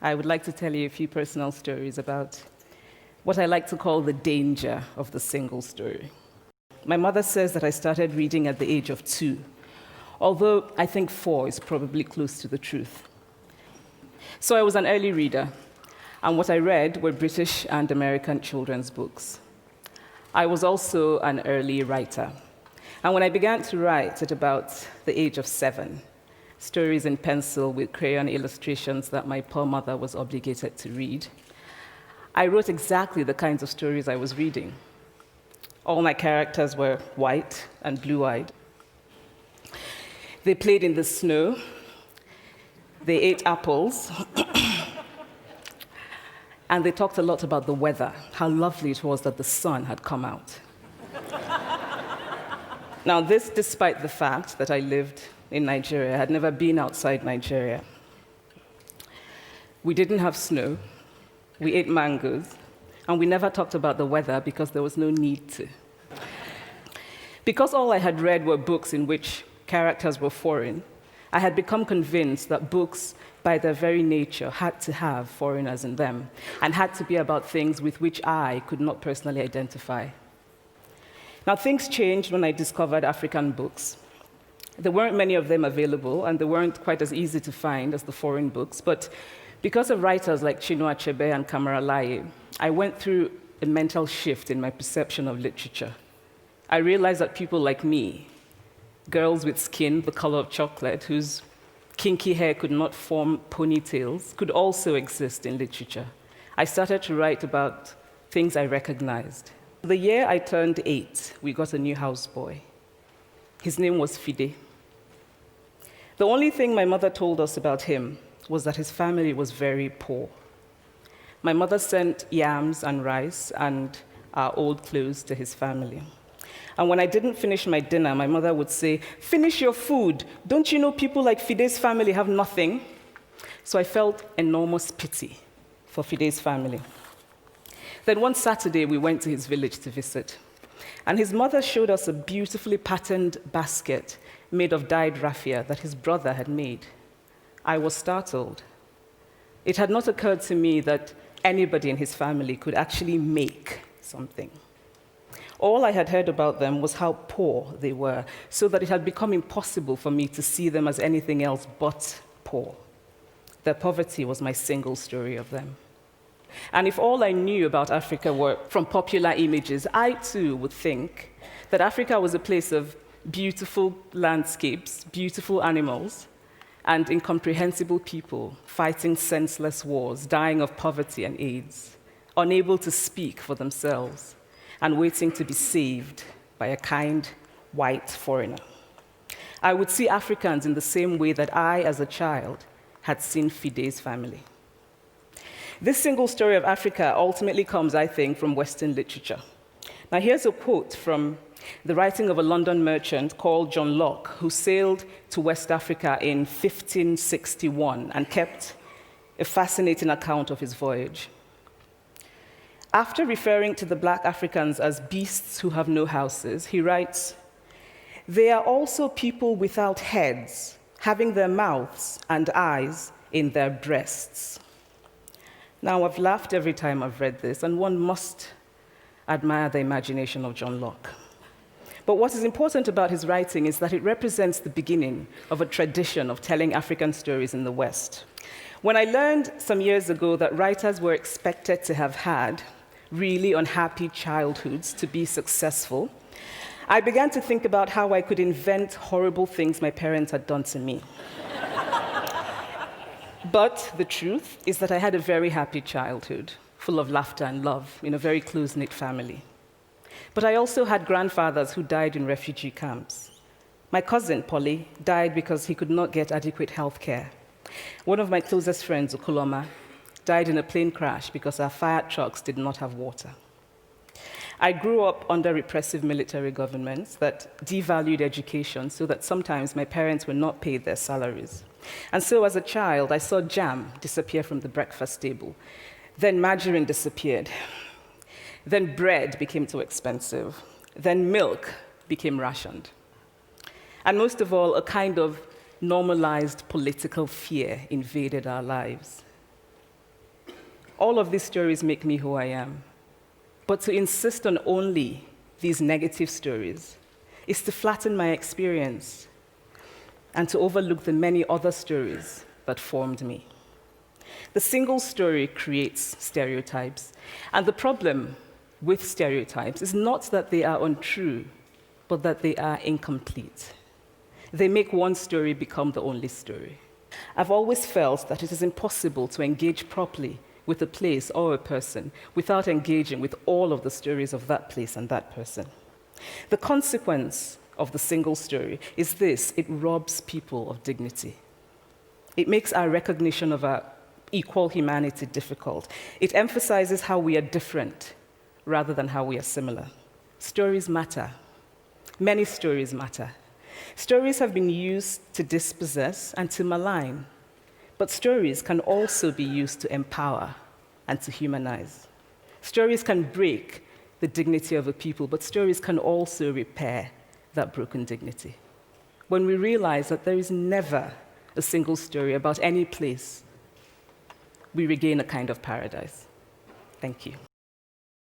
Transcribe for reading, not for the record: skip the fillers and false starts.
I would like to tell you a few personal stories about what I like to call the danger of the single story. My mother says that I started reading at the age of 2, although I think 4 is probably close to the truth. So I was an early reader, and what I read were British and American children's books. I was also an early writer. And when I began to write at about the age of 7, stories in pencil with crayon illustrations that my poor mother was obligated to read, I wrote exactly the kinds of stories I was reading. All my characters were white and blue-eyed. They played in the snow. They ate apples. And they talked a lot about the weather, how lovely it was that the sun had come out. Now, this despite the fact that I lived in Nigeria. I had never been outside Nigeria. We didn't have snow. We ate mangoes. And we never talked about the weather because there was no need to. Because all I had read were books in which characters were foreign, I had become convinced that books, by their very nature, had to have foreigners in them and had to be about things with which I could not personally identify. Now, things changed when I discovered African books. There weren't many of them available, and they weren't quite as easy to find as the foreign books, but because of writers like Chinua Achebe and Kamara, I went through a mental shift in my perception of literature. I realized that people like me, girls with skin the color of chocolate, whose kinky hair could not form ponytails, could also exist in literature. I started to write about things I recognized. The year I turned 8, we got a new houseboy. His name was Fide. The only thing my mother told us about him was that his family was very poor. My mother sent yams and rice and our old clothes to his family. And when I didn't finish my dinner, my mother would say, "Finish your food. Don't you know people like Fide's family have nothing?" So I felt enormous pity for Fide's family. Then one Saturday, we went to his village to visit. And his mother showed us a beautifully patterned basket made of dyed raffia that his brother had made. I was startled. It had not occurred to me that anybody in his family could actually make something. All I had heard about them was how poor they were, so that it had become impossible for me to see them as anything else but poor. Their poverty was my single story of them. And if all I knew about Africa were from popular images, I too would think that Africa was a place of beautiful landscapes, beautiful animals, and incomprehensible people fighting senseless wars, dying of poverty and AIDS, unable to speak for themselves, and waiting to be saved by a kind white foreigner. I would see Africans in the same way that I, as a child, had seen Fide's family. This single story of Africa ultimately comes, I think, from Western literature. Now, here's a quote from the writing of a London merchant called John Locke, who sailed to West Africa in 1561 and kept a fascinating account of his voyage. After referring to the black Africans as beasts who have no houses, he writes, "They are also people without heads, having their mouths and eyes in their breasts." Now, I've laughed every time I've read this, and one must admire the imagination of John Locke. But what is important about his writing is that it represents the beginning of a tradition of telling African stories in the West. When I learned some years ago that writers were expected to have had really unhappy childhoods to be successful, I began to think about how I could invent horrible things my parents had done to me. But the truth is that I had a very happy childhood, full of laughter and love, in a very close-knit family. But I also had grandfathers who died in refugee camps. My cousin, Polly, died because he could not get adequate health care. One of my closest friends, Okoloma, died in a plane crash because our fire trucks did not have water. I grew up under repressive military governments that devalued education so that sometimes my parents were not paid their salaries. And so as a child, I saw jam disappear from the breakfast table. Then margarine disappeared. Then bread became too expensive. Then milk became rationed. And most of all, a kind of normalized political fear invaded our lives. All of these stories make me who I am. But to insist on only these negative stories is to flatten my experience and to overlook the many other stories that formed me. The single story creates stereotypes. And the problem with stereotypes is not that they are untrue, but that they are incomplete. They make one story become the only story. I've always felt that it is impossible to engage properly with a place or a person without engaging with all of the stories of that place and that person. The consequence of the single story is this: it robs people of dignity. It makes our recognition of our equal humanity difficult. It emphasizes how we are different rather than how we are similar. Stories matter. Many stories matter. Stories have been used to dispossess and to malign, but stories can also be used to empower and to humanize. Stories can break the dignity of a people, but stories can also repair that broken dignity. When we realize that there is never a single story about any place, we regain a kind of paradise. Thank you.